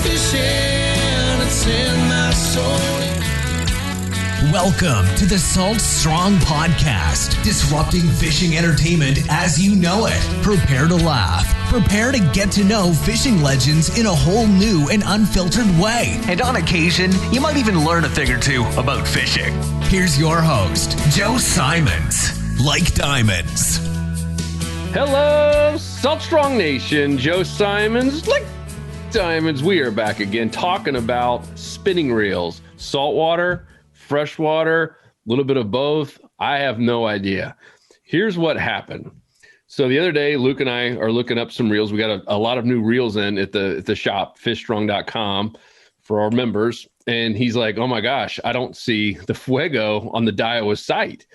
fishing, it's in my soul. Welcome to the Salt Strong Podcast, disrupting fishing entertainment as you know it. Prepare to laugh. Prepare to get to know fishing legends in a whole new and unfiltered way. And on occasion, you might even learn a thing or two about fishing. Here's your host, Joe Simons. Like diamonds. Hello, Salt Strong Nation. Joe Simons, like diamonds. We are back again talking about spinning reels, saltwater, freshwater, a little bit of both. I have no idea. Here's what happened. So the other day, Luke and I are looking up some reels. We got a lot of new reels in at the shop, fishstrong.com, for our members. And he's like, oh my gosh, I don't see the Fuego on the Daiwa site.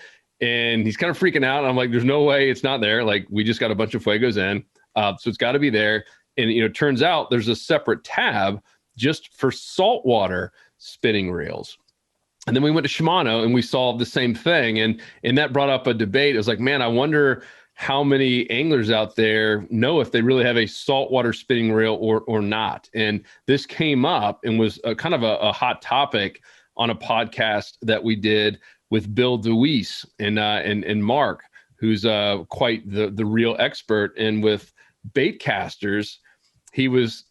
And he's kind of freaking out. I'm like, there's no way it's not there. Like, we just got a bunch of Fuegos in. So it's got to be there. And, it turns out there's a separate tab just for saltwater spinning reels. And then we went to Shimano and we saw the same thing. And that brought up a debate. It was like, man, I wonder how many anglers out there know if they really have a saltwater spinning reel or not. And this came up and was kind of a hot topic on a podcast that we did with Bill DeWeese and Mark, who's quite the real expert. And with bait casters,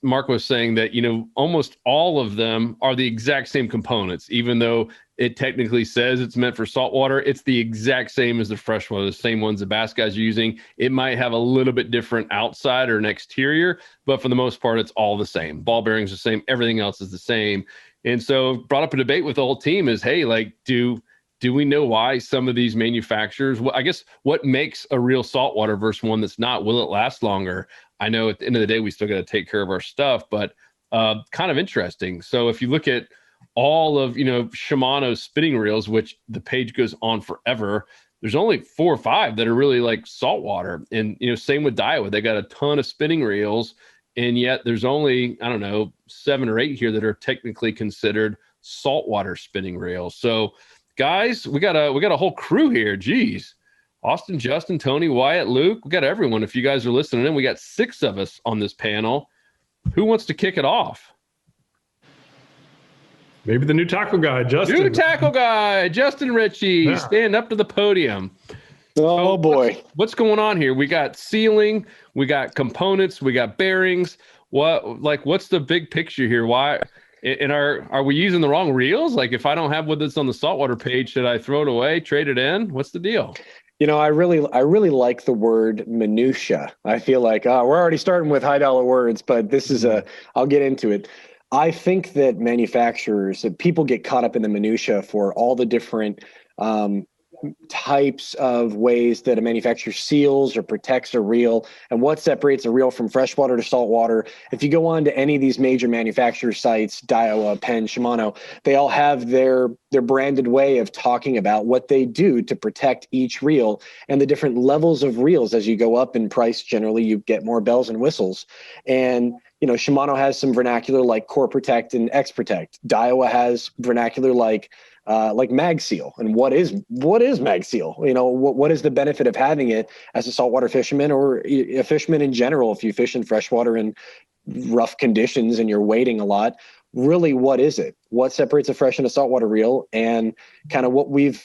Mark was saying that, almost all of them are the exact same components, even though it technically says it's meant for saltwater. It's the exact same as the freshwater, the same ones the bass guys are using. It might have a little bit different outside or an exterior, but for the most part, it's all the same. Ball bearings are the same. Everything else is the same. And so brought up a debate with the whole team is, hey, like, do we know why some of these manufacturers, I guess, what makes a real saltwater versus one that's not? Will it last longer? I know at the end of the day, we still got to take care of our stuff, but kind of interesting. So if you look at all of, Shimano's spinning reels, which the page goes on forever, there's only 4 or 5 that are really like saltwater. And, same with Daiwa, they got a ton of spinning reels. And yet there's only, 7 or 8 here that are technically considered saltwater spinning reels. So guys, we got a whole crew here. Geez. Austin, Justin, Tony, Wyatt, Luke, we got everyone. If you guys are listening in, we got 6 of us on this panel. Who wants to kick it off? Maybe the new tackle guy, Justin. New tackle guy, Justin Ritchie. Yeah. Stand up to the podium. Oh, boy. What's going on here? We got sealing, we got components, we got bearings. What's the big picture here? Why? And are we using the wrong reels? Like, if I don't have what that's on the saltwater page, should I throw it away, trade it in? What's the deal? I really like the word minutia. I feel like we're already starting with high dollar words, but this is I'll get into it. I think that people get caught up in the minutia for all the different types of ways that a manufacturer seals or protects a reel and what separates a reel from freshwater to saltwater. If you go on to any of these major manufacturer sites, Daiwa, Penn, Shimano, they all have their branded way of talking about what they do to protect each reel and the different levels of reels. As you go up in price, generally you get more bells and whistles. And Shimano has some vernacular like Core Protect and X Protect. Daiwa has vernacular like Mag Seal. And what is Mag Seal? What is the benefit of having it as a saltwater fisherman or a fisherman in general? If you fish in freshwater in rough conditions and you're wading a lot, really, what is it? What separates a fresh and a saltwater reel? And kind of what we've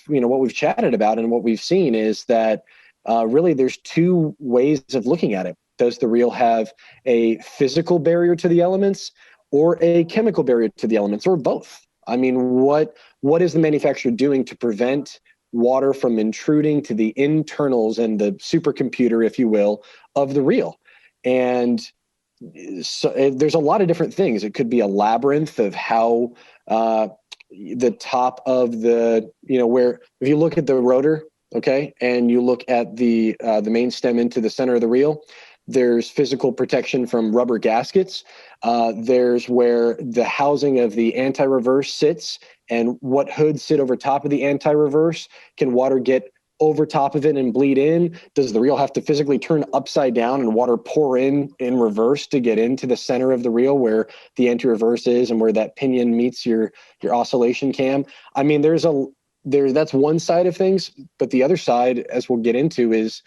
chatted about and what we've seen is that really there's 2 ways of looking at it. Does the reel have a physical barrier to the elements or a chemical barrier to the elements, or both? I mean, what is the manufacturer doing to prevent water from intruding to the internals and the supercomputer, if you will, of the reel? And so there's a lot of different things. It could be a labyrinth of how the top of the, where if you look at the rotor, okay, and you look at the main stem into the center of the reel, there's physical protection from rubber gaskets. There's where the housing of the anti-reverse sits and what hoods sit over top of the anti-reverse. Can water get over top of it and bleed in? Does the reel have to physically turn upside down and water pour in reverse to get into the center of the reel where the anti-reverse is and where that pinion meets your oscillation cam? I mean, that's one side of things, but the other side, as we'll get into, is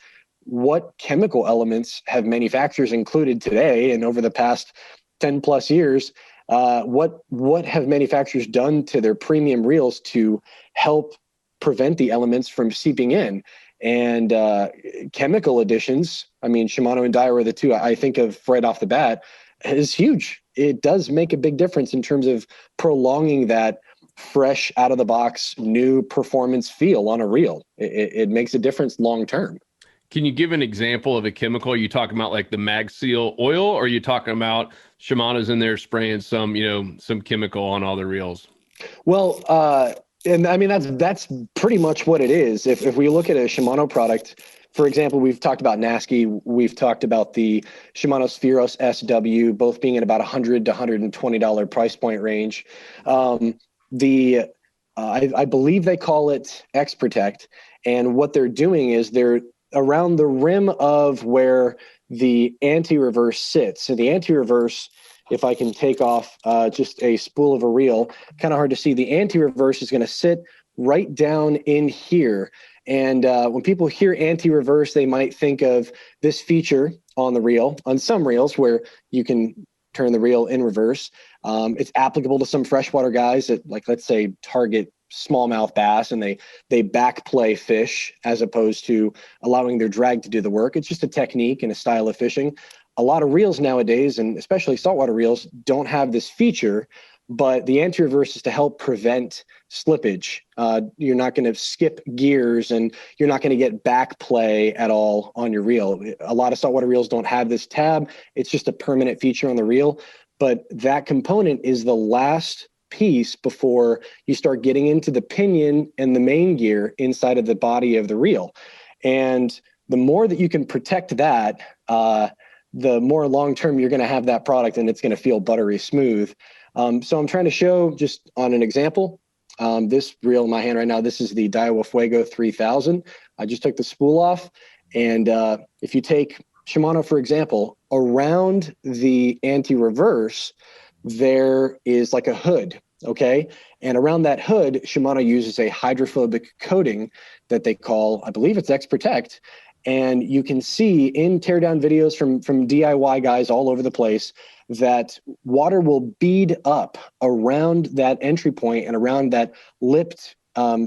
what chemical elements have manufacturers included today and over the past 10 plus years, what have manufacturers done to their premium reels to help prevent the elements from seeping in? And chemical additions, I mean, Shimano and Daiwa are the two I think of right off the bat, is huge. It does make a big difference in terms of prolonging that fresh, out of the box, new performance feel on a reel. It makes a difference long term. Can you give an example of a chemical? Are you talking about like the Mag Seal oil, or are you talking about Shimano's in there spraying some chemical on all the reels? Well, and I mean, that's pretty much what it is. If we look at a Shimano product, for example, we've talked about Nasky, we've talked about the Shimano Spheros SW, both being at about $100 to $120 price point range. I believe they call it X Protect, and what they're doing is they're around the rim of where the anti-reverse sits. So the anti-reverse, if I can take off just a spool of a reel, kind of hard to see. The anti-reverse is going to sit right down in here. And when people hear anti-reverse, they might think of this feature on the reel, on some reels where you can turn the reel in reverse. It's applicable to some freshwater guys that, like, let's say, target smallmouth bass and they back play fish as opposed to allowing their drag to do the work. It's just a technique and a style of fishing. A lot of reels nowadays, and especially saltwater reels, don't have this feature, but the anti-reverse is to help prevent slippage. You're not going to skip gears and you're not going to get back play at all on your reel. A lot of saltwater reels don't have this tab. It's just a permanent feature on the reel, but that component is the last piece before you start getting into the pinion and the main gear inside of the body of the reel. And the more that you can protect that, the more long-term you're going to have that product, and it's going to feel buttery smooth. So I'm trying to show just on an example, this reel in my hand right now, this is the Daiwa Fuego 3000. I just took the spool off. And if you take Shimano, for example, around the anti-reverse, there is like a hood, okay? And around that hood, Shimano uses a hydrophobic coating that they call, I believe it's X Protect. And you can see in teardown videos from DIY guys all over the place that water will bead up around that entry point and around that lipped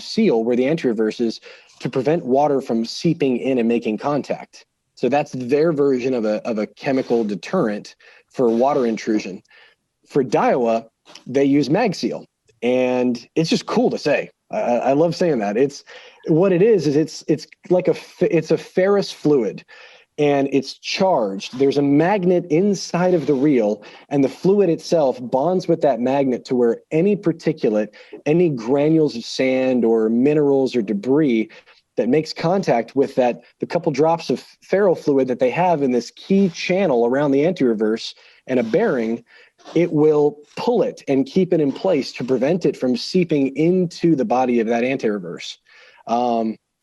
seal where the anti-reverse is to prevent water from seeping in and making contact. So that's their version of a chemical deterrent for water intrusion. For Daiwa, they use Mag Seal, and it's just cool to say. I love saying that. It's what it is it's like it's a ferrous fluid, and it's charged. There's a magnet inside of the reel, and the fluid itself bonds with that magnet to where any particulate, any granules of sand or minerals or debris that makes contact with the couple drops of ferro fluid that they have in this key channel around the anti-reverse and a bearing, it will pull it and keep it in place to prevent it from seeping into the body of that anti-reverse.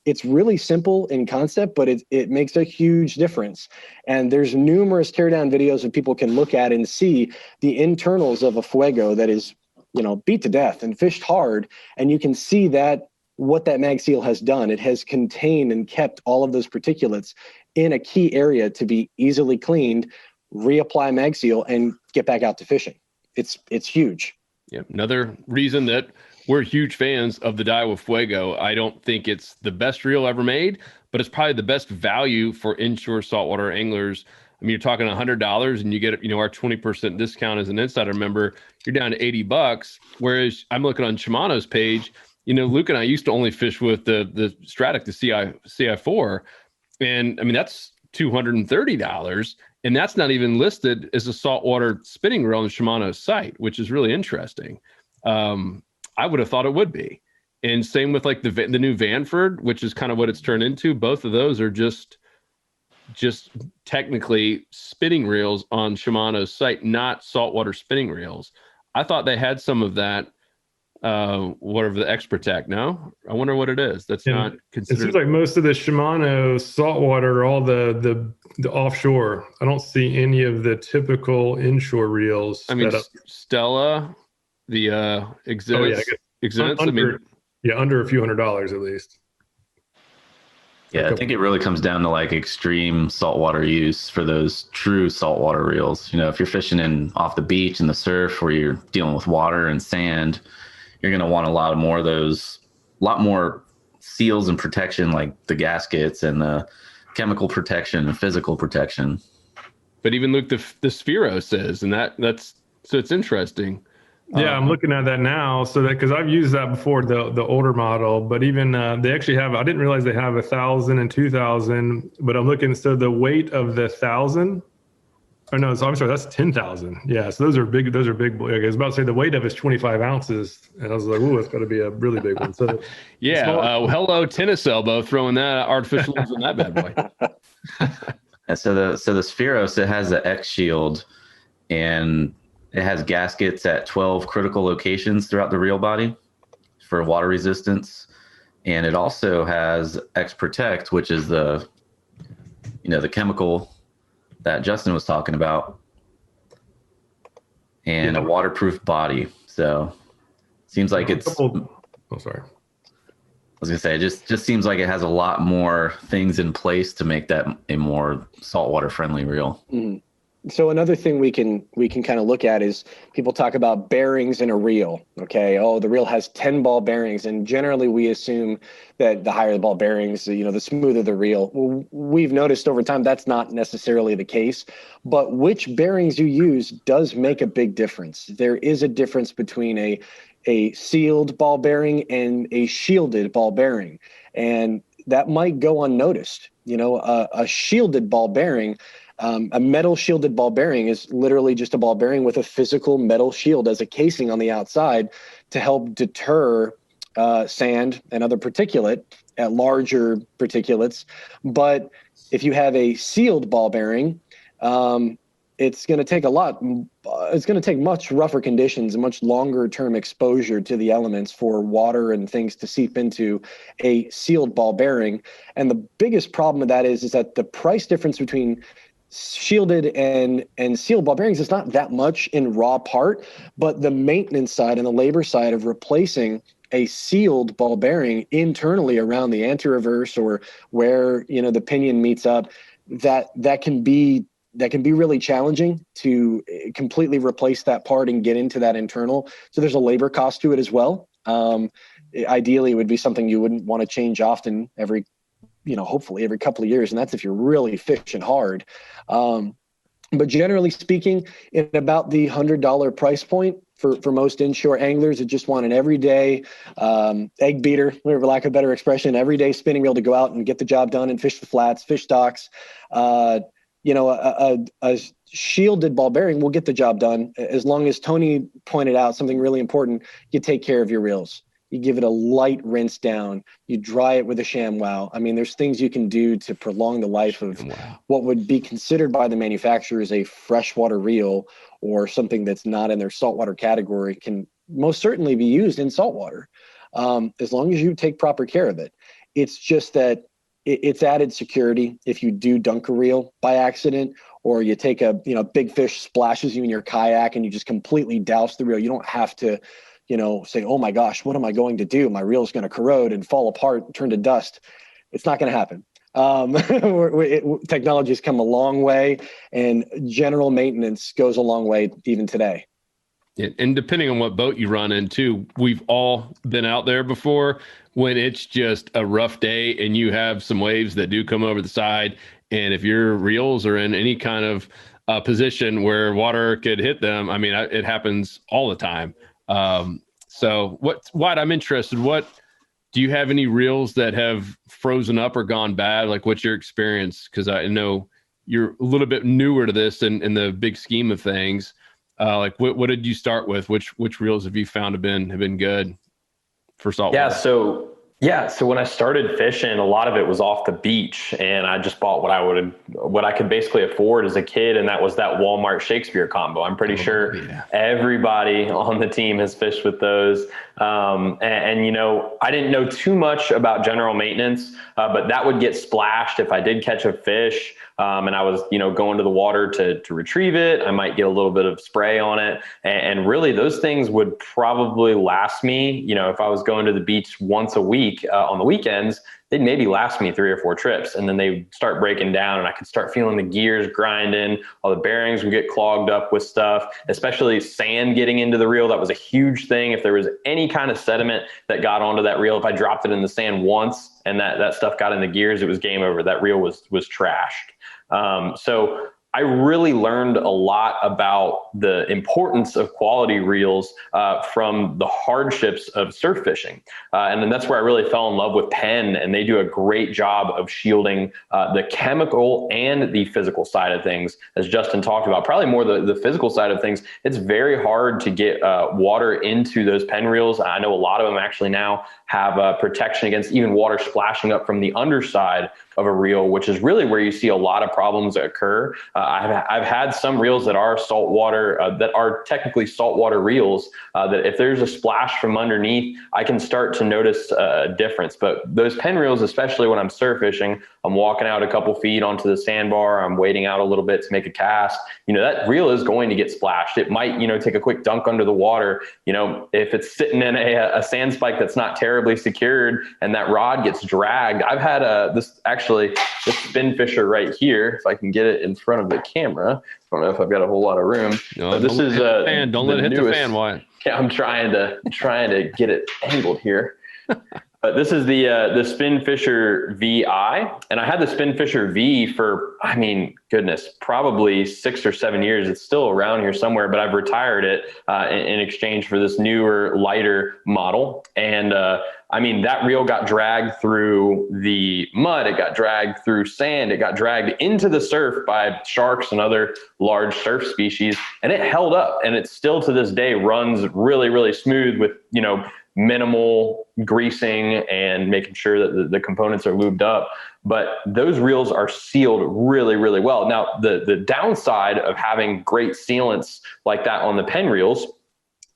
It's really simple in concept, but it makes a huge difference. And there's numerous teardown videos that people can look at and see the internals of a Fuego that is, beat to death and fished hard. And you can see what that Mag Seal has done. It has contained and kept all of those particulates in a key area to be easily cleaned, reapply Mag Seal, and get back out to fishing. It's huge. Yeah, another reason that we're huge fans of the Daiwa Fuego. I don't think it's the best reel ever made, but it's probably the best value for inshore saltwater anglers. I mean, you're talking $100 and you get, our 20% discount as an insider member, you're down to $80. Whereas I'm looking on Shimano's page, Luke and I used to only fish with the Stratic, the CI4. And I mean, that's $230. And that's not even listed as a saltwater spinning reel on Shimano's site, which is really interesting. I would have thought it would be. And same with like the new Vanford, which is kind of what it's turned into. Both of those are just technically spinning reels on Shimano's site, not saltwater spinning reels. I thought they had some of that, whatever the X Protect. No, I wonder what it is. That's not considered. It seems like most of the Shimano saltwater are all the offshore. I don't see any of the typical inshore reels. I mean, Stella, the Exhibits. Under a few $100s at least. Yeah, I think it really comes down to like extreme saltwater use for those true saltwater reels. If you're fishing in off the beach in the surf where you're dealing with water and sand, you're going to want a lot more of those, a lot more seals and protection, like the gaskets and the chemical protection and physical protection. But even look, the Sphero says, and that's so it's interesting. Yeah, I'm looking at that now. So that, because I've used that before, the older model, but even they actually have, I didn't realize they have 1,000 and 2,000, but I'm looking, so the weight of the 1,000, or no, so I'm sorry, that's 10,000. Yeah, so those are big. Okay, I was about to say the weight of it is 25 ounces. And I was like, ooh, it's got to be a really big one. So yeah, hello, tennis elbow, throwing that artificial lens on that bad boy. And so the Spheros, it has the X shield, and it has gaskets at 12 critical locations throughout the reel body for water resistance. And it also has X Protect, which is the chemical that Justin was talking about, and a waterproof body. So it seems like it's, sorry. I was gonna say, it just seems like it has a lot more things in place to make that a more saltwater friendly reel. Mm-hmm. So another thing we can kind of look at is people talk about bearings in a reel. Okay, the reel has 10 ball bearings, and generally we assume that the higher the ball bearings, the smoother the reel. Well, we've noticed over time that's not necessarily the case, but which bearings you use does make a big difference. There is a difference between a sealed ball bearing and a shielded ball bearing, and that might go unnoticed. A shielded ball bearing. A metal shielded ball bearing is literally just a ball bearing with a physical metal shield as a casing on the outside to help deter sand and other larger particulates. But if you have a sealed ball bearing, it's going to take it's going to take much rougher conditions and much longer term exposure to the elements for water and things to seep into a sealed ball bearing. And the biggest problem with that is that the price difference between shielded and sealed ball bearings is not that much in raw part, but the maintenance side and the labor side of replacing a sealed ball bearing internally around the anti-reverse or where the pinion meets up, that can be really challenging to completely replace that part and get into that internal. So there's a labor cost to it as well. Ideally, it would be something you wouldn't want to change often, hopefully every couple of years. And that's if you're really fishing hard. But generally speaking, in about the $100 price point for most inshore anglers that just want an everyday egg beater, for lack of a better expression, everyday spinning reel to go out and get the job done and fish the flats, fish docks. A shielded ball bearing will get the job done as long as Tony pointed out something really important. You take care of your reels. You give it a light rinse down. You dry it with a ShamWow. I mean, there's things you can do to prolong the life of what would be considered by the manufacturer as a freshwater reel, or something that's not in their saltwater category can most certainly be used in saltwater, as long as you take proper care of it. It's just that it's added security if you do dunk a reel by accident, or you take a big fish splashes you in your kayak and you just completely douse the reel. You don't have to say, oh my gosh, what am I going to do? My reel is going to corrode and fall apart and turn to dust. It's not going to happen. Technology has come a long way, and general maintenance goes a long way even today. And depending on what boat you run into, we've all been out there before when it's just a rough day and you have some waves that do come over the side. And if your reels are in any kind of position where water could hit them, I mean, it happens all the time. So what I'm interested, do you have any reels that have frozen up or gone bad? Like, what's your experience? Cause I know you're a little bit newer to this in the big scheme of things. Like what did you start with? Which reels have you found have been good for saltwater? So when I started fishing, a lot of it was off the beach, and I just bought what I could basically afford as a kid. And that was that Walmart Shakespeare combo. I'm pretty sure everybody on the team has fished with those. And I didn't know too much about general maintenance, but that would get splashed if I did catch a fish. And I was, going to the water to retrieve it. I might get a little bit of spray on it. And really those things would probably last me, if I was going to the beach once a week on the weekends, they'd maybe last me 3 or 4 trips, and then they would start breaking down, and I could start feeling the gears grinding, all the bearings would get clogged up with stuff, especially sand getting into the reel. That was a huge thing. If there was any kind of sediment that got onto that reel, if I dropped it in the sand once and that stuff got in the gears, it was game over. That reel was trashed. So I really learned a lot about the importance of quality reels from the hardships of surf fishing. And then that's where I really fell in love with Penn, and they do a great job of shielding the chemical and the physical side of things, as Justin talked about. Probably more the physical side of things. It's very hard to get water into those Penn reels. I know a lot of them actually now have protection against even water splashing up from the underside of a reel, which is really where you see a lot of problems occur. I've had some reels that are saltwater, that are technically saltwater reels, that if there's a splash from underneath, I can start to notice a difference. But those Penn reels, especially when I'm surf fishing, I'm walking out a couple feet onto the sandbar, I'm wading out a little bit to make a cast, that reel is going to get splashed. It might, take a quick dunk under the water. If it's sitting in a sand spike that's not terribly secured and that rod gets dragged. I've had this spin fisher right here, if I can get it in front of the camera. I don't know if I've got a whole lot of room. No, but this is don't let it hit the fan, Wyatt. Yeah, I'm trying to get it angled here. But this is the Spin Fisher VI, and I had the Spin Fisher V for, probably 6 or 7 years. It's still around here somewhere, but I've retired it in exchange for this newer, lighter model. And that reel got dragged through the mud. It got dragged through sand. It got dragged into the surf by sharks and other large surf species, and it held up. And it still to this day runs really, really smooth with, minimal greasing and making sure that the components are lubed up. But those reels are sealed really, really well. Now, the downside of having great sealants like that on the Penn reels is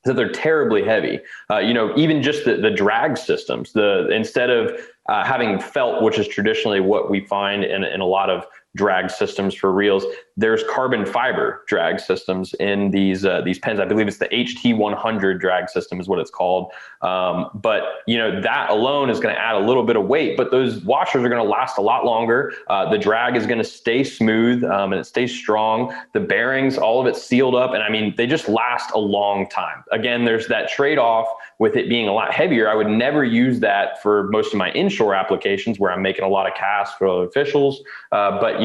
that they're terribly heavy. Even just the drag systems, instead of having felt, which is traditionally what we find in a lot of drag systems for reels, there's carbon fiber drag systems in these Penns. I believe it's the HT100 drag system is what it's called. But that alone is going to add a little bit of weight, but those washers are going to last a lot longer. The drag is going to stay smooth and it stays strong. The bearings, all of it's sealed up. And they just last a long time. Again, there's that trade-off with it being a lot heavier. I would never use that for most of my inshore applications where I'm making a lot of casts for other officials. But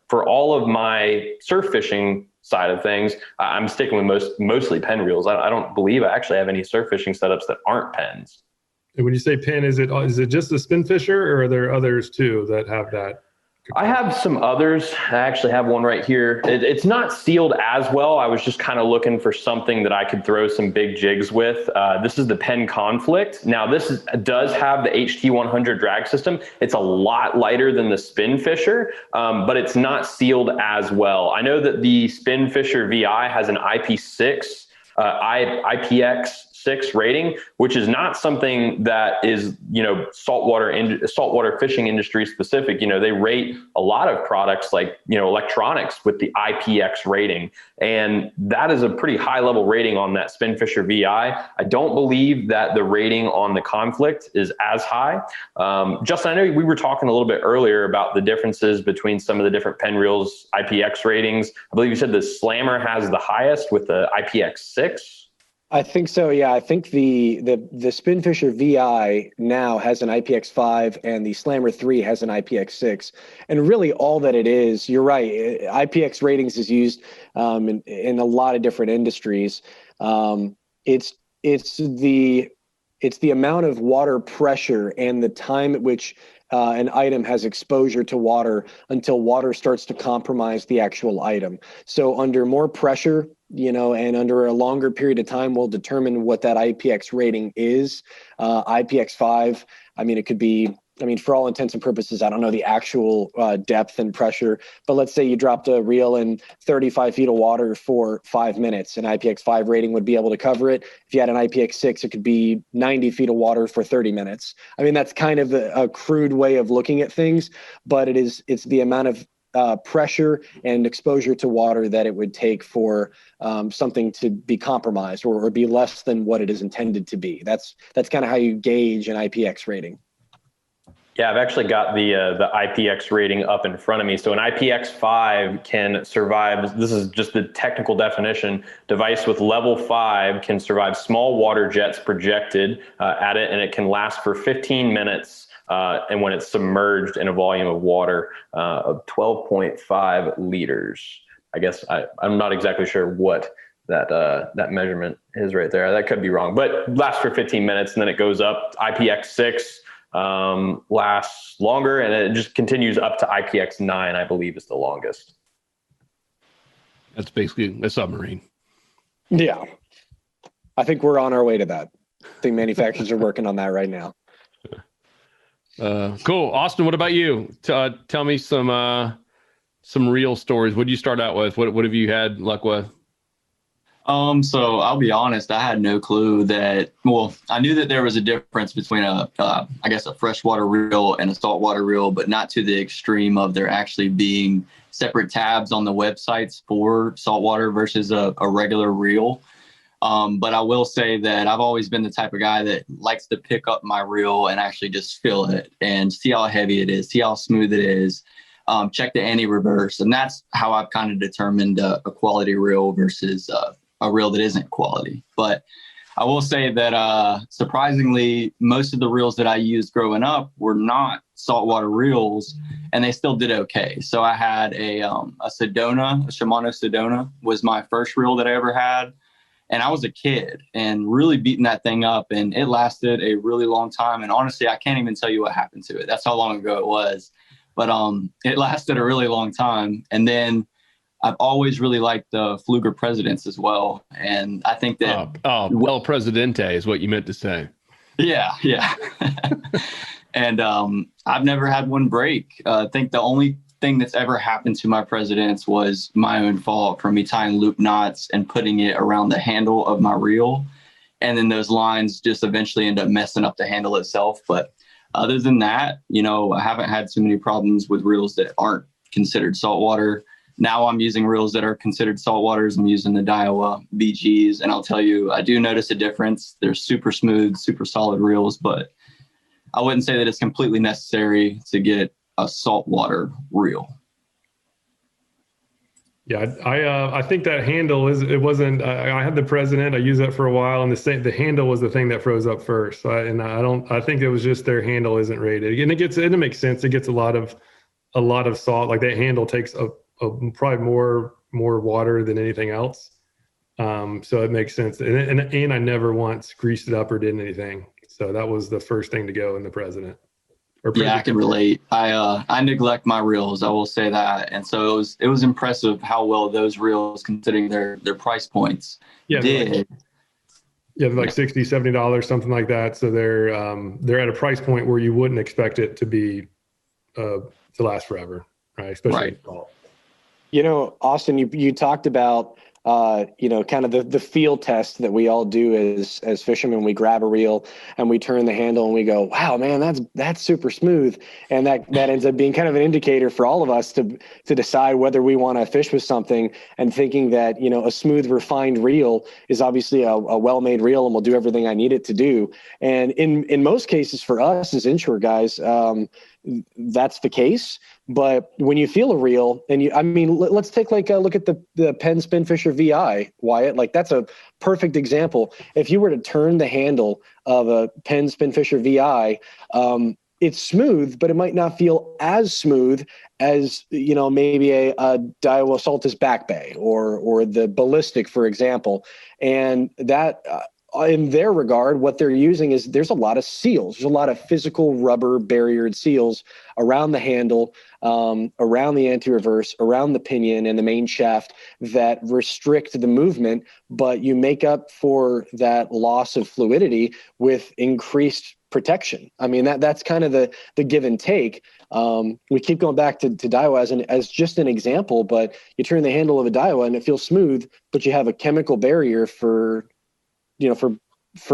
for all of my surf fishing side of things, I'm sticking with mostly Penn reels. I don't believe I actually have any surf fishing setups that aren't Penns. And when you say Penn, is it just the Spin Fisher, or are there others too that have that? I have some others. I actually have one right here. It's not sealed as well. I was just kind of looking for something that I could throw some big jigs with. This is the Penn Conflict. Now, this does have the HT100 drag system. It's a lot lighter than the Spin Fisher, but it's not sealed as well. I know that the Spin Fisher VI has an IP6, IPX6 rating, which is not something that is, saltwater fishing industry specific. They rate a lot of products like, electronics with the IPX rating. And that is a pretty high level rating on that Spin Fisher VI. I don't believe that the rating on the Conflict is as high. Justin, I know we were talking a little bit earlier about the differences between some of the different Penn reels IPX ratings. I believe you said the Slammer has the highest with the IPX6. I think so. Yeah, I think the Spin Fisher VI now has an IPX5 and the Slammer 3 has an IPX6. And really all that it is, you're right, IPX ratings is used in a lot of different industries. It's the amount of water pressure and the time at which an item has exposure to water until water starts to compromise the actual item. So under more pressure, and under a longer period of time, will determine what that IPX rating is. IPX5, it could be, for all intents and purposes, I don't know the actual depth and pressure, but let's say you dropped a reel in 35 feet of water for 5 minutes. An IPX5 rating would be able to cover it. If you had an IPX6, it could be 90 feet of water for 30 minutes. That's kind of a crude way of looking at things, but it's the amount of pressure and exposure to water that it would take for something to be compromised or be less than what it is intended to be. That's kind of how you gauge an IPX rating. Yeah, I've actually got the IPX rating up in front of me. So an IPX5 can survive, this is just the technical definition, device with level 5 can survive small water jets projected at it, and it can last for 15 minutes. And when it's submerged in a volume of water of 12.5 liters. I guess I'm not exactly sure what that measurement is right there. That could be wrong, but lasts for 15 minutes and then it goes up. IPX6 lasts longer, and it just continues up to IPX9, I believe, is the longest. That's basically a submarine. Yeah. I think we're on our way to that. I think manufacturers are working on that right now. Cool. Austin, what about you? Tell me some real stories. What did you start out with? What have you had luck with? So I'll be honest, I had no clue I knew that there was a difference between I guess a freshwater reel and a saltwater reel, but not to the extreme of there actually being separate tabs on the websites for saltwater versus a regular reel. But I will say that I've always been the type of guy that likes to pick up my reel and actually just feel it and see how heavy it is, see how smooth it is, check the anti-reverse. And that's how I've kind of determined a quality reel versus a reel that isn't quality. But I will say that surprisingly, most of the reels that I used growing up were not saltwater reels, and they still did okay. So I had a Sedona, a Shimano Sedona was my first reel that I ever had. And I was a kid and really beating that thing up, and it lasted a really long time. And honestly, I can't even tell you what happened to it. That's how long ago it was. But it lasted a really long time. And then I've always really liked the Fluger Presidents as well. And I think that... El Presidente is what you meant to say. Yeah. And I've never had one break. I think the only thing that's ever happened to my Presidents was my own fault from me tying loop knots and putting it around the handle of my reel. And then those lines just eventually end up messing up the handle itself. But other than that, I haven't had too many problems with reels that aren't considered saltwater. Now I'm using reels that are considered saltwaters. I'm using the Daiwa BGs, and I'll tell you, I do notice a difference. They're super smooth, super solid reels, but I wouldn't say that it's completely necessary to get a saltwater reel. Yeah, I think that handle it wasn't. I had the President. I used that for a while, and the handle was the thing that froze up first. I think it was just their handle isn't rated, and it makes sense. It gets a lot of salt. Like that handle takes probably more water than anything else. So it makes sense. And I never once greased it up or did anything. So that was the first thing to go in the President. Yeah, I can relate. I neglect my reels. I will say that. And so it was impressive how well those reels, considering their price points, did. Like $60, $70, something like that. So they're at a price point where you wouldn't expect it to be to last forever, right? Especially right. Austin, you talked about kind of the feel test that we all do as fishermen. We grab a reel and we turn the handle and we go, wow, man, that's super smooth. And that ends up being kind of an indicator for all of us to decide whether we want to fish with something, and thinking that, a smooth, refined reel is obviously a well-made reel and will do everything I need it to do. And in most cases for us as inshore guys, that's the case. But when you feel a reel and let's take a look at the Penn Spinfisher VI, Wyatt. Like, that's a perfect example. If you were to turn the handle of a Penn Spinfisher VI, it's smooth, but it might not feel as smooth as, maybe a Daiwa Saltus Back Bay or the Ballistic, for example. And that, in their regard, what they're using is there's a lot of seals. There's a lot of physical rubber barriered seals around the handle, around the anti-reverse, around the pinion and the main shaft that restrict the movement, but you make up for that loss of fluidity with increased protection. That's kind of the give and take. We keep going back to Daiwa as just an example, but you turn the handle of a Daiwa and it feels smooth, but you have a chemical barrier from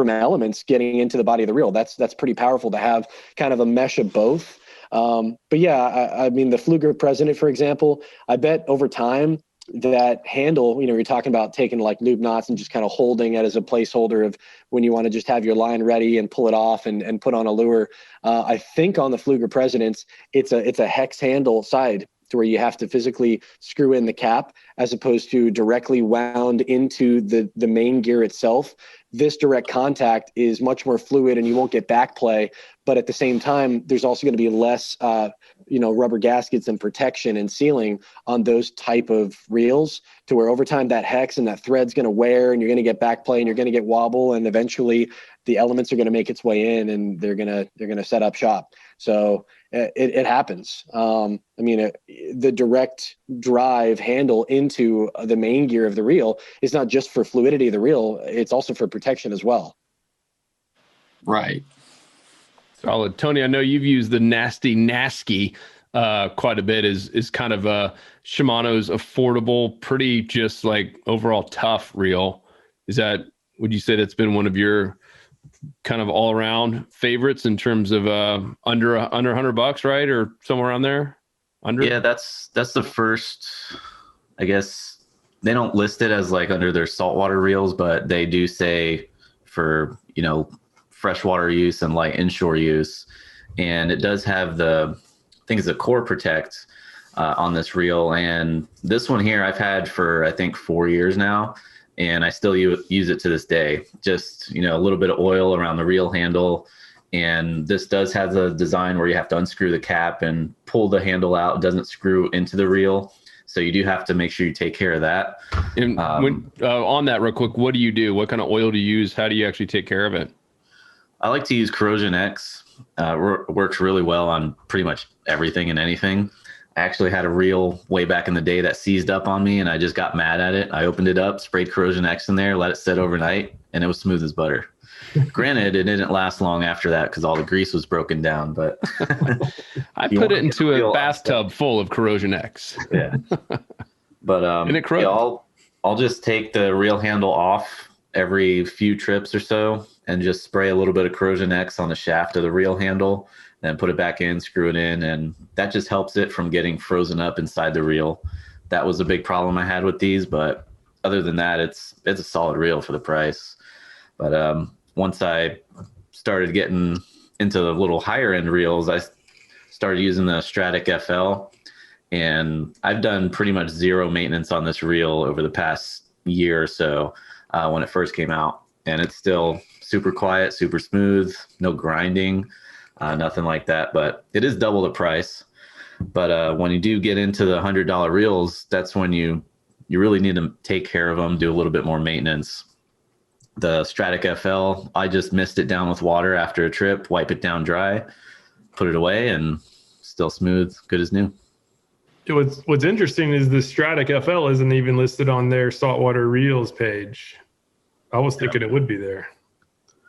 elements getting into the body of the reel. That's pretty powerful to have kind of a mesh of both. But yeah, the Fluger President, for example, I bet over time, that handle, you're talking about taking like loop knots and just kind of holding it as a placeholder of when you want to just have your line ready and pull it off and put on a lure. I think on the Fluger Presidents, it's a hex handle side to where you have to physically screw in the cap as opposed to directly wound into the main gear itself. This direct contact is much more fluid and you won't get back play. But at the same time, there's also going to be less, rubber gaskets and protection and sealing on those type of reels, to where over time that hex and that thread's going to wear and you're going to get back play and you're going to get wobble, and eventually the elements are going to make its way in and they're going to set up shop. So it happens. The direct drive handle into the main gear of the reel is not just for fluidity of the reel, it's also for protection as well. Right. Solid. Tony, I know you've used the Nasty Nasky quite a bit. Is kind of Shimano's affordable, pretty just like overall tough reel. Would you say that's been one of your kind of all around favorites in terms of under $100, right? Or somewhere around there? Under? Yeah, that's the first, I guess they don't list it as like under their saltwater reels, but they do say for, freshwater use and light inshore use. And it does have I think it's a core protect on this reel. And this one here I've had for, I think, 4 years now. And I still use it to this day. Just, a little bit of oil around the reel handle. And this does have the design where you have to unscrew the cap and pull the handle out. It doesn't screw into the reel. So you do have to make sure you take care of that. And on that real quick, what do you do? What kind of oil do you use? How do you actually take care of it? I like to use Corrosion X. Works really well on pretty much everything and anything. I actually had a reel way back in the day that seized up on me and I just got mad at it. I opened it up, sprayed Corrosion X in there, let it sit overnight, and it was smooth as butter. Granted, it didn't last long after that because all the grease was broken down, but I put it into a bathtub full of Corrosion X. Yeah. But and it corroded. I'll just take the reel handle off every few trips or so and just spray a little bit of Corrosion X on the shaft of the reel handle, then put it back in, screw it in, and that just helps it from getting frozen up inside the reel. That was a big problem I had with these, but other than that, it's a solid reel for the price. But once I started getting into the little higher end reels, I started using the Stratic FL, and I've done pretty much zero maintenance on this reel over the past year or so when it first came out. And it's still super quiet, super smooth, no grinding, nothing like that. But it is double the price. But when you do get into the $100 reels, that's when you really need to take care of them, do a little bit more maintenance. The Stratic FL, I just mist it down with water after a trip, wipe it down dry, put it away, and still smooth, good as new. What's interesting is the Stratic FL isn't even listed on their saltwater reels page. I was thinking it would be there.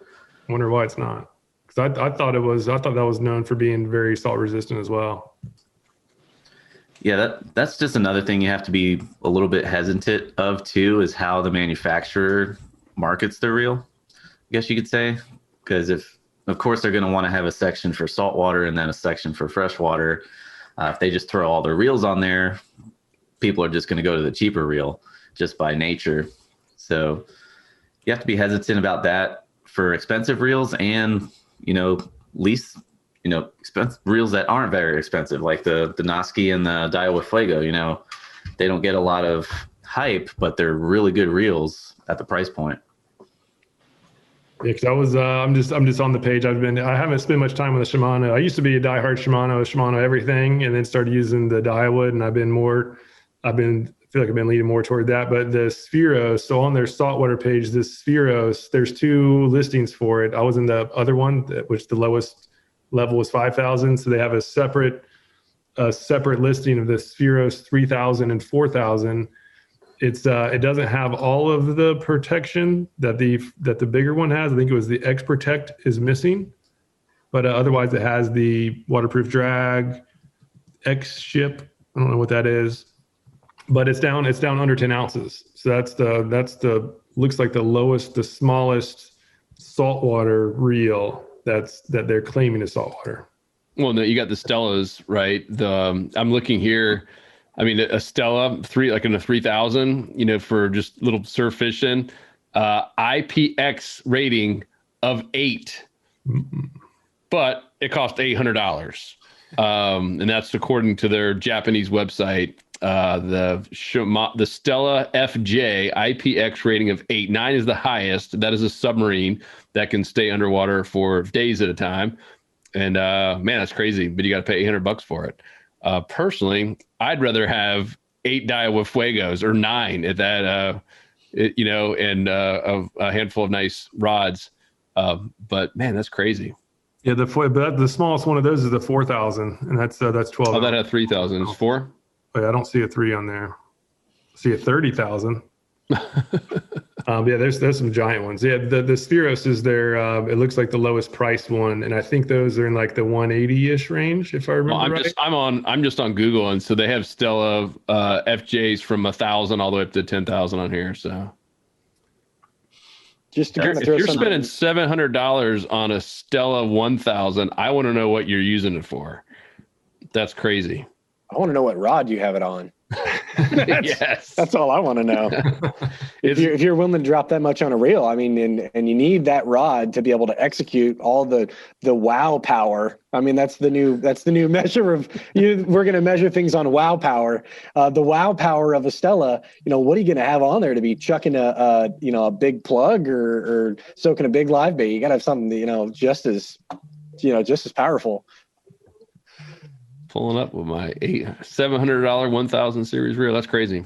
I wonder why it's not. Because I thought that was known for being very salt resistant as well. Yeah, that's just another thing you have to be a little bit hesitant of too, is how the manufacturer markets their reel, I guess you could say. Because of course they're going to want to have a section for saltwater and then a section for freshwater. If they just throw all their reels on there, people are just going to go to the cheaper reel just by nature. So you have to be hesitant about that for expensive reels and, expensive reels that aren't very expensive, like the Nasky and the Daiwa Fuego. They don't get a lot of hype, but they're really good reels at the price point. Yeah, because I'm just on the page. I haven't spent much time on the Shimano. I used to be a diehard Shimano everything, and then started using the Daiwa, and I feel like I've been leaning more toward that. But the Spheros, so on their saltwater page, this Spheros, there's 2 listings for it. I was in the other one, which the lowest level was 5,000. So they have a separate listing of the Spheros 3,000 and 4,000. It doesn't have all of the protection that the bigger one has. I think it was the X Protect is missing, but otherwise it has the waterproof drag, X Ship. I don't know what that is, but it's down under 10 ounces. So that's the looks like the smallest saltwater reel that they're claiming is saltwater. Well, no, you got the Stellas, right? I'm looking here. I mean, a Stella like in a 3,000, for just little surf fishing, IPX rating of 8, but it cost $800. And that's according to their Japanese website. The Stella FJ IPX rating of 8. 9 is the highest. That is a submarine that can stay underwater for days at a time. And man, that's crazy. But you got to pay $800 for it. Personally, I'd rather have 8 Daiwa Fuegos or 9 at that, and a handful of nice rods. But man, that's crazy. Yeah, the smallest one of those is the 4,000, and that's 12. Oh, that had 3,000. It's 4. Oh, yeah, I don't see a 3 on there. I see a 30,000. Yeah, there's some giant ones. Yeah, the Spheros is there. It looks like the lowest priced one, and I think those are in like the 180-ish range, if I remember right. I'm just on Google, and so they have Stella FJs from 1,000 all the way up to 10,000 on here. So just to if you're spending $700 on a Stella 1,000, I want to know what you're using it for. That's crazy. I want to know what rod you have it on. Yes, that's all I want to know. if you're willing to drop that much on a reel, I mean, and you need that rod to be able to execute all the wow power. I mean, that's the new measure of you. We're going to measure things on wow power. The wow power of a Stella. What are you going to have on there to be chucking a big plug or soaking a big live bait? You got to have something just as powerful. Pulling up with my $700 1,000 series reel. That's crazy.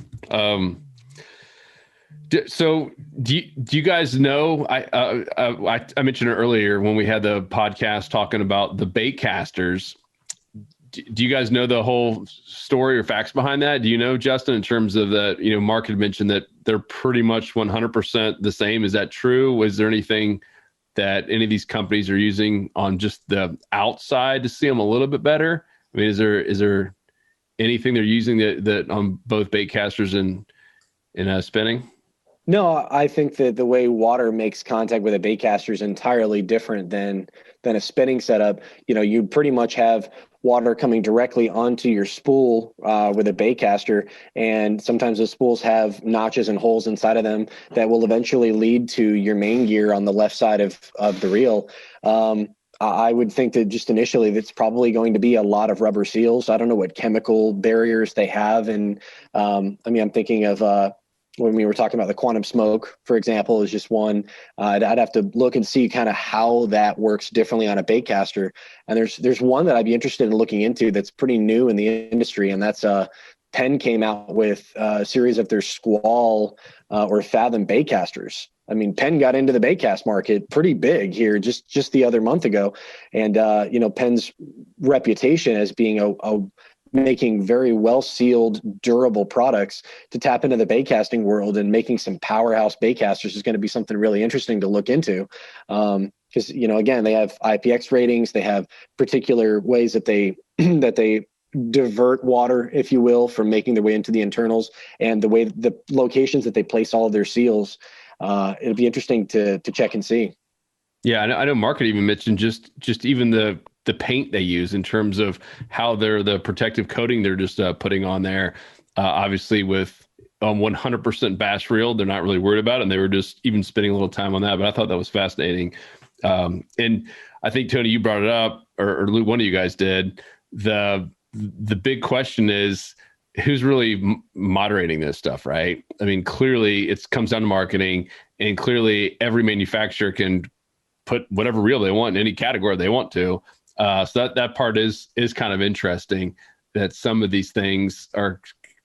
So do you guys know? I mentioned it earlier when we had the podcast talking about the bait casters. Do you guys know the whole story or facts behind that? Do you know, Justin, in terms of the, Mark had mentioned that they're pretty much 100% the same. Is that true? Was there anything that any of these companies are using on just the outside to see them a little bit better? I mean, is there anything they're using that on both bait casters and spinning? No, I think that the way water makes contact with a bait caster is entirely different than a spinning setup. You pretty much have water coming directly onto your spool with a bait caster, and sometimes those spools have notches and holes inside of them that will eventually lead to your main gear on the left side of the reel. I would think that just initially that's probably going to be a lot of rubber seals. I don't know what chemical barriers they have. And I'm thinking of when we were talking about the quantum smoke, for example, is just one. I'd have to look and see kind of how that works differently on a bait caster. And there's one that I'd be interested in looking into that's pretty new in the industry, and that's Penn came out with a series of their Squall or Fathom bait casters. I mean, Penn got into the bait cast market pretty big here just the other month ago. And, Penn's reputation as being making very well-sealed, durable products to tap into the bait casting world and making some powerhouse bait casters is going to be something really interesting to look into. Because, again, they have IPX ratings. They have particular ways that they divert water, if you will, from making their way into the internals, and the locations that they place all of their seals. It'll be interesting to check and see. Yeah, I know Mark had even mentioned just even the paint they use in terms of how the protective coating they're just putting on there. Obviously with 100% bass reel, they're not really worried about it, and they were just even spending a little time on that. But I thought that was fascinating. And I think, Tony, you brought it up, or Lou, one of you guys did. The big question is, who's really moderating this stuff, right? I mean, clearly it comes down to marketing, and clearly every manufacturer can put whatever reel they want in any category they want to. So that part is kind of interesting, that some of these things are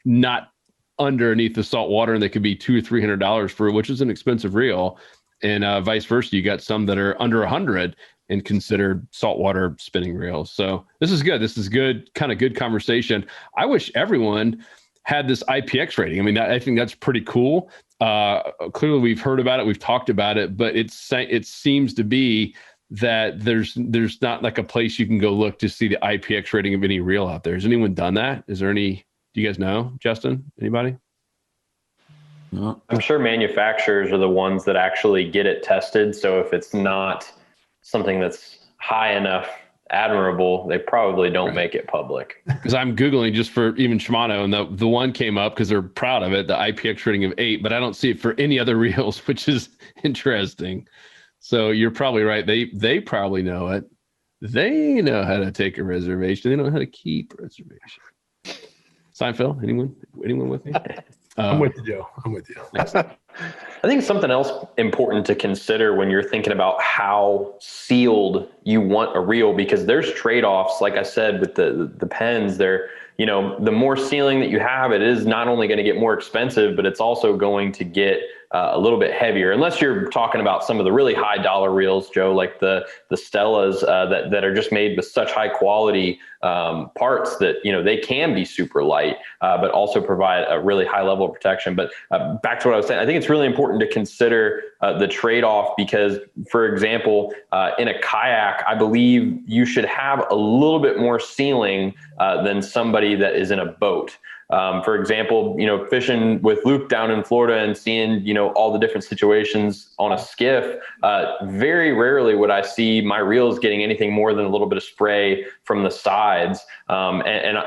not underneath the salt water, and they could be $200 or $300 for, which is an expensive reel. And vice versa, you got some that are under 100 and considered saltwater spinning reels. So this is good. This is good, kind of good conversation. I wish everyone had this IPX rating. I mean, I think that's pretty cool. Clearly we've heard about it, we've talked about it, but it seems to be that there's not like a place you can go look to see the IPX rating of any reel out there. Has anyone done that? Is there any, do you guys know, Justin, anybody? No. I'm sure manufacturers are the ones that actually get it tested. So if it's not something that's high enough admirable, they probably don't make it public. Because I'm Googling just for even Shimano, and the one came up because they're proud of it, the IPX rating of 8, but I don't see it for any other reels, which is interesting. So you're probably right. They probably know it. They know how to take a reservation. They know how to keep a reservation. Seinfeld, anyone with me? I'm with you, Joe. I'm with you. I think something else important to consider when you're thinking about how sealed you want a reel, because there's trade-offs, like I said, with the pens. They're, the more sealing that you have, it is not only going to get more expensive, but it's also going to get a little bit heavier, unless you're talking about some of the really high dollar reels, Joe, like the Stellas that are just made with such high quality parts that, they can be super light, but also provide a really high level of protection. But back to what I was saying, I think it's really important to consider the trade-off, because, for example, in a kayak, I believe you should have a little bit more sealing than somebody that is in a boat. For example, fishing with Luke down in Florida and seeing, all the different situations on a skiff, very rarely would I see my reels getting anything more than a little bit of spray from the sides. And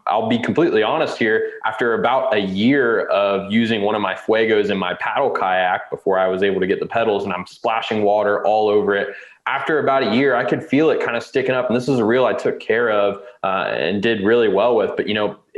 I'll be completely honest here. After about a year of using one of my Fuegos in my paddle kayak before I was able to get the pedals, and I'm splashing water all over it, after about a year, I could feel it kind of sticking up. And this is a reel I took care of and did really well with. But,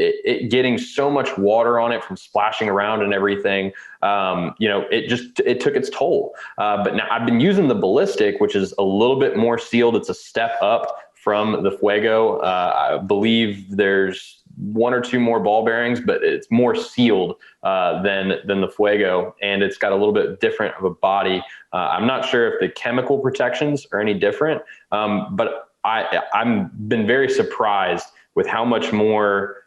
it getting so much water on it from splashing around and everything, it took its toll. But now I've been using the ballistic, which is a little bit more sealed. It's a step up from the Fuego. I believe there's one or two more ball bearings, but it's more sealed than the Fuego, and it's got a little bit different of a body. I'm not sure if the chemical protections are any different, but I've been very surprised with how much more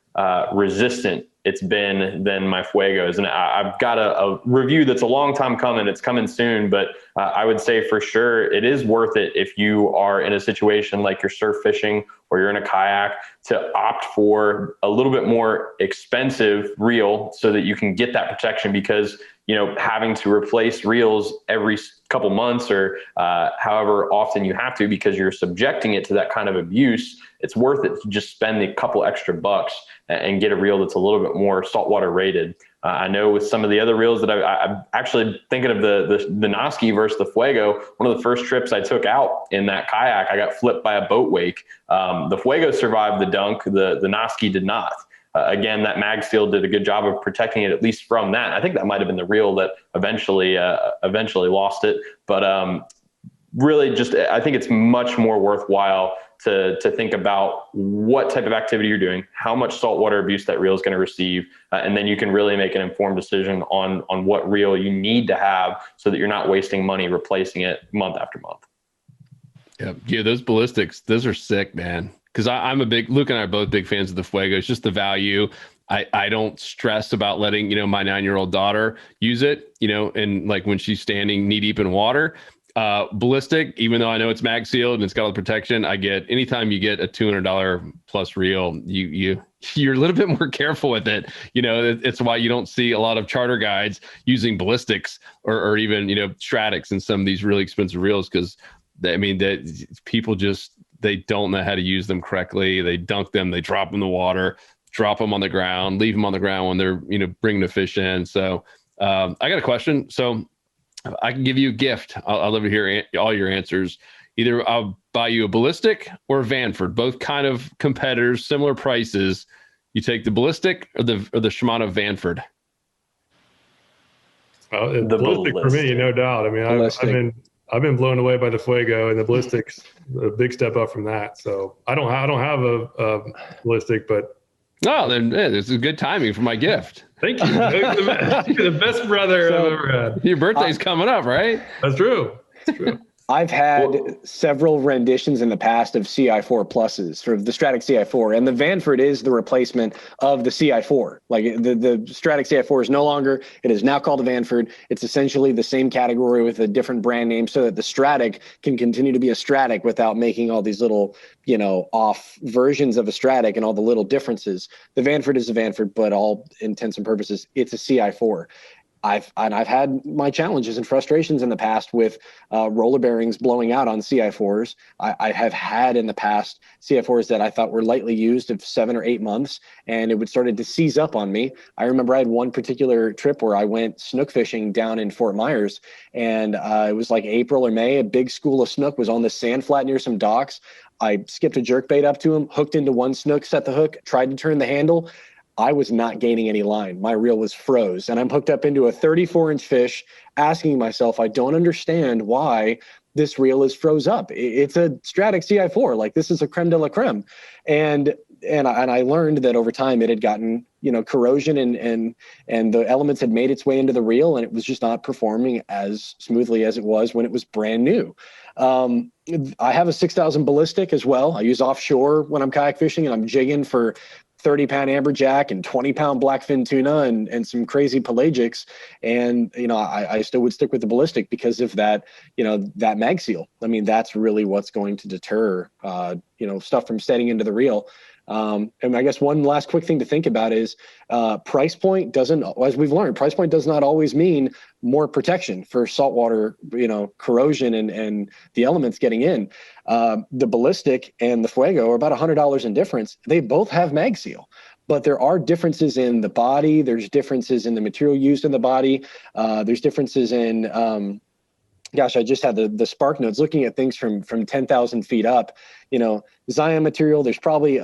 resistant it's been than my Fuegos. And I've got a review that's a long time coming. It's coming soon, but I would say for sure it is worth it if you are in a situation like you're surf fishing or you're in a kayak to opt for a little bit more expensive reel so that you can get that protection, because having to replace reels every couple months or however often you have to, because you're subjecting it to that kind of abuse, it's worth it to just spend a couple extra bucks and get a reel that's a little bit more saltwater rated. I know with some of the other reels that I'm actually thinking of the Noski versus the Fuego. One of the first trips I took out in that kayak, I got flipped by a boat wake. The Fuego survived the dunk. The Noski did not. Again, that mag seal did a good job of protecting it, at least from that. I think that might have been the reel that eventually lost it. But really, I think it's much more worthwhile to think about what type of activity you're doing, how much saltwater abuse that reel is going to receive, and then you can really make an informed decision on what reel you need to have so that you're not wasting money replacing it month after month. Yeah, those ballistics, those are sick, man. Because I'm Luke and I are both big fans of the Fuego. It's just the value. I don't stress about letting, my 9-year-old daughter use it, and like when she's standing knee deep in water. Ballistic, even though I know it's mag sealed and it's got all the protection, anytime you get a $200 plus reel, you're a little bit more careful with it. It's why you don't see a lot of charter guides using ballistics or even, Stratics and some of these really expensive reels, because people just, they don't know how to use them correctly. They dunk them, they drop them in the water, drop them on the ground, leave them on the ground when they're, bringing the fish in. So I got a question. So I can give you a gift. I'll love to hear all your answers. Either I'll buy you a ballistic or a Vanford, both kind of competitors, similar prices. You take the ballistic or the Shimano Vanford? Well, the ballistic for me, no doubt. I've been blown away by the Fuego, and the ballistic's a big step up from that. So I don't have a ballistic, but then this is good timing for my gift. Thank you. You're the best brother I've ever had. Your birthday's coming up, right? That's true. I've had several renditions in the past of CI4 pluses for the Stratic CI4, and the Vanford is the replacement of the CI4. Like the Stratic CI4 is no longer, it is now called a Vanford. It's essentially the same category with a different brand name so that the Stratic can continue to be a Stratic without making all these little, off versions of a Stratic and all the little differences. The Vanford is a Vanford, but all intents and purposes, it's a CI4. I've had my challenges and frustrations in the past with roller bearings blowing out on CI4s. I have had in the past CI4s that I thought were lightly used of 7 or 8 months, and it would started to seize up on me. I remember I had one particular trip where I went snook fishing down in Fort Myers, and it was like April or May. A big school of snook was on the sand flat near some docks. I skipped a jerkbait up to him, hooked into one snook, set the hook, tried to turn the handle. I was not gaining any line. My reel was froze, and I'm hooked up into a 34-inch fish, asking myself, I don't understand why this reel is froze up. It's a Stratic CI4. Like, this is a creme de la creme. And I learned that over time it had gotten, corrosion and the elements had made its way into the reel, and it was just not performing as smoothly as it was when it was brand new. I have a 6,000 ballistic as well. I use offshore when I'm kayak fishing, and I'm jigging for 30-pound amberjack and 20-pound blackfin tuna and some crazy pelagics. And, I still would stick with the ballistic because of that, that mag seal. I mean, that's really what's going to deter, stuff from setting into the reel. And I guess one last quick thing to think about is price point doesn't, as we've learned, price point does not always mean more protection for saltwater, corrosion and the elements getting in. The ballistic and the Fuego are about $100 in difference. They both have mag seal, but there are differences in the body. There's differences in the material used in the body. There's differences in, I just had the spark notes looking at things from 10,000 feet up, Zion material. There's probably,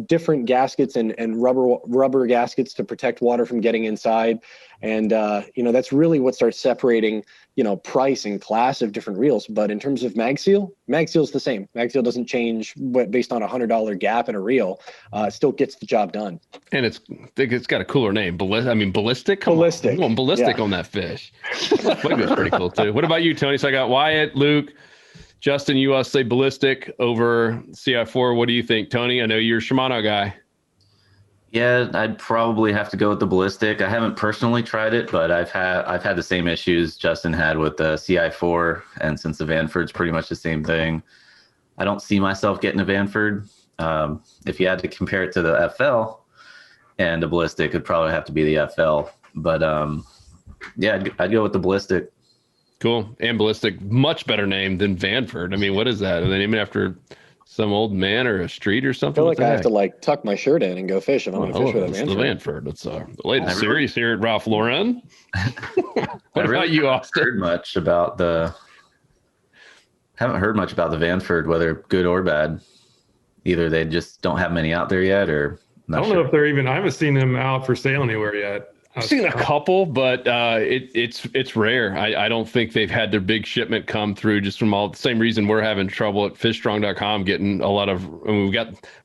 different gaskets and rubber gaskets to protect water from getting inside. And, that's really what starts separating, price and class of different reels. But in terms of mag seal is the same. Mag seal doesn't change based on $100 gap in a reel. It still gets the job done. And it's got a cooler name. Ballistic? Ballistic. On that fish. Fuego's pretty cool too. What about you, Tony? So I got Wyatt, Luke, Justin, you all say ballistic over CI4. What do you think, Tony? I know you're a Shimano guy. Yeah, I'd probably have to go with the ballistic. I haven't personally tried it, but I've had the same issues Justin had with the CI4, and since the Vanford's pretty much the same thing, I don't see myself getting a Vanford. If you had to compare it to the FL and the ballistic, it'd probably have to be the FL. But I'd go with the ballistic. Cool. And ballistic, much better name than Vanford. I mean, what is that? Are they named after some old man or a street or something? I feel like I have to tuck my shirt in and go fish if I'm going to fish with a Vanford. The Vanford. It's the latest series here at Ralph Lauren. What about you, Austin? Haven't heard much about the Vanford, whether good or bad. Either they just don't have many out there yet, or I don't know if they're even. I haven't seen them out for sale anywhere yet. I've seen a couple, but it's rare. I don't think they've had their big shipment come through, just from all the same reason we're having trouble at fishstrong.com getting a lot of. I mean,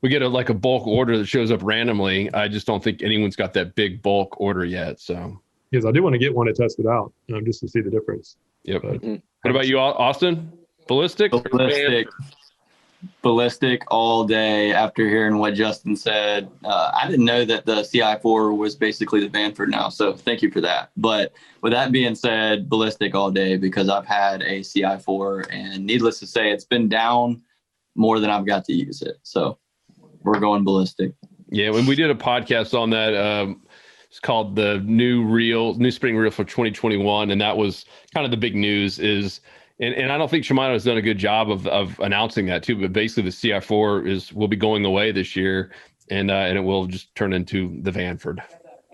we get a bulk order that shows up randomly. I just don't think anyone's got that big bulk order yet. So yes, I do want to get one to test it out, just to see the difference. Yep. But, what about you, Austin? Ballistic. Ballistic all day after hearing what Justin said. I didn't know that the CI4 was basically the Vanford now, so thank you for that. But with that being said, ballistic all day, because I've had a CI4, and needless to say, it's been down more than I've got to use it. So we're going ballistic. Yeah, when we did a podcast on that, it's called the new spring reel for 2021, and that was kind of the big news is. And I don't think Shimano has done a good job of announcing that too. But basically, the CI4 will be going away this year, and it will just turn into the Vanford.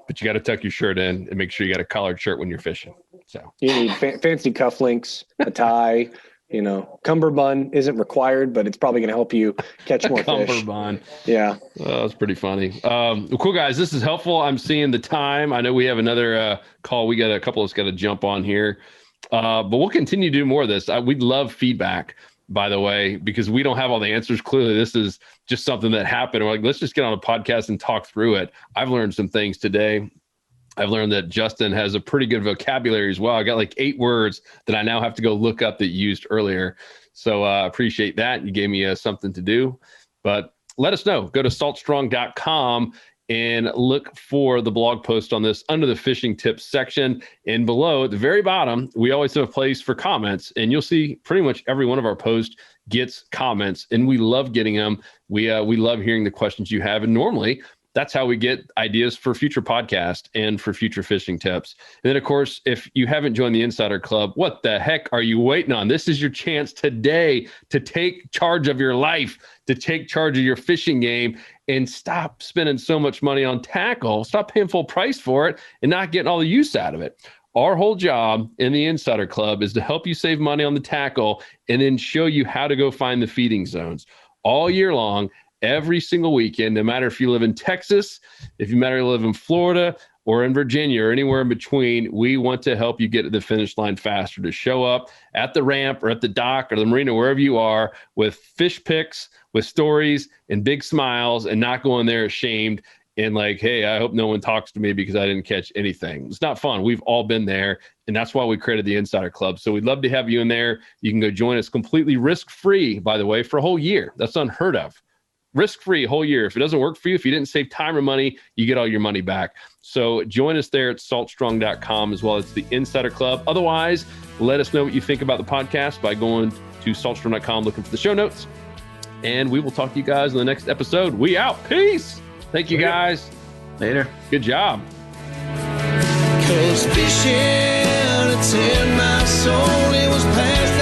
But you got to tuck your shirt in and make sure you got a collared shirt when you're fishing. So you need fancy cufflinks, a tie. Cummerbund isn't required, but it's probably going to help you catch more fish. Cummerbund. Yeah. That's pretty funny. Well, cool, guys. This is helpful. I'm seeing the time. I know we have another call. We got a couple that's got to jump on here. But we'll continue to do more of this. We'd love feedback, by the way, because we don't have all the answers. Clearly, this is just something that happened. We're like, let's just get on a podcast and talk through it. I've learned some things today. I've learned that Justin has a pretty good vocabulary as well. I got like 8 words that I now have to go look up that you used earlier. So I appreciate that. You gave me something to do. But let us know. Go to saltstrong.com and look for the blog post on this under the fishing tips section. And below at the very bottom, we always have a place for comments, and you'll see pretty much every one of our posts gets comments, and we love getting them. We love hearing the questions you have. And normally that's how we get ideas for future podcasts and for future fishing tips. And then, of course, if you haven't joined the Insider Club, what the heck are you waiting on? This is your chance today to take charge of your life, to take charge of your fishing game, and stop spending so much money on tackle. Stop paying full price for it and not getting all the use out of it. Our whole job in the Insider Club is to help you save money on the tackle and then show you how to go find the feeding zones all year long, every single weekend, no matter if you live in Texas, if you live in Florida or in Virginia or anywhere in between. We want to help you get to the finish line faster, to show up at the ramp or at the dock or the marina, wherever you are, with fish pics, with stories and big smiles, and not going there ashamed and like, hey, I hope no one talks to me because I didn't catch anything. It's not fun. We've all been there, and that's why we created the Insider Club. So we'd love to have you in there. You can go join us completely risk-free, by the way, for a whole year. That's unheard of. Risk-free whole year. If it doesn't work for you, if you didn't save time or money, you get all your money back. So join us there at saltstrong.com as well as the Insider Club. Otherwise, let us know what you think about the podcast by going to saltstrong.com, looking for the show notes. And we will talk to you guys in the next episode. We out. Peace. Thank you, guys. Later. Good job. 'Cause fishing, it's in my soul. It was past